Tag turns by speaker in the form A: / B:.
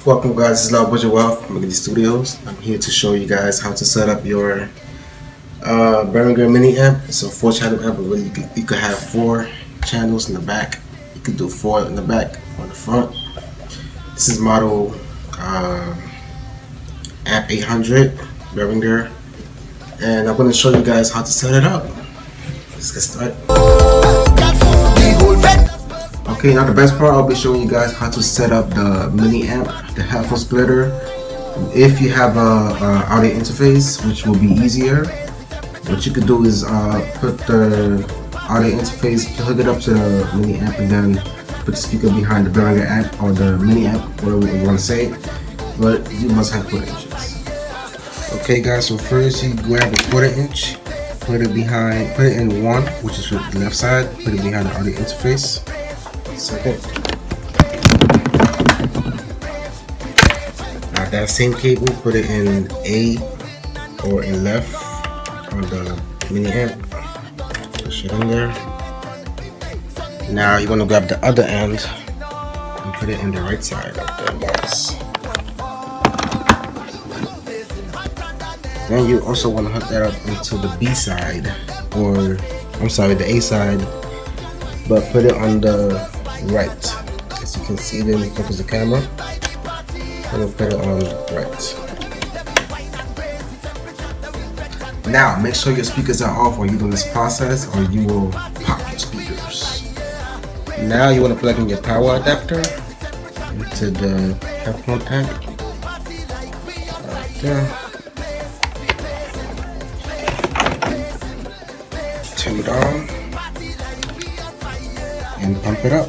A: Welcome guys, this is Loud Budget Wealth from McGee Studios. I'm here to show you guys how to set up your Behringer mini amp. It's a 4-channel amp, but really you could have 4 channels in the back. You could do 4 in the back, 4 in the front. This is model AMP800 Behringer, and I'm going to show you guys how to set it up. Let's get started. Okay, now the best part, I'll be showing you guys how to set up the mini amp, the headphone splitter. If you have a audio interface, which will be easier, what you could do is put the audio interface, hook it up to the mini amp, and then put the speaker behind the Behringer amp or the mini amp, whatever you want to say. But you must have 1/4 inches. Okay, guys. So first, you grab a 1/4 inch, put it in one, which is the left side. Put it behind the audio interface. Second. Now that same cable, put it in A or in left on the mini amp. Push it in there. Now you want to grab the other end and put it in the right side of the box. Then you also want to hook that up into the B side, or I'm sorry, the A side, but put it on the right. As you can see, then you focus the camera. I'm gonna put it on right. Now make sure your speakers are off while you're doing this process, or you will pop your speakers. Now you want to plug in your power adapter into the headphone amp. Right there. Turn it on and pump it up.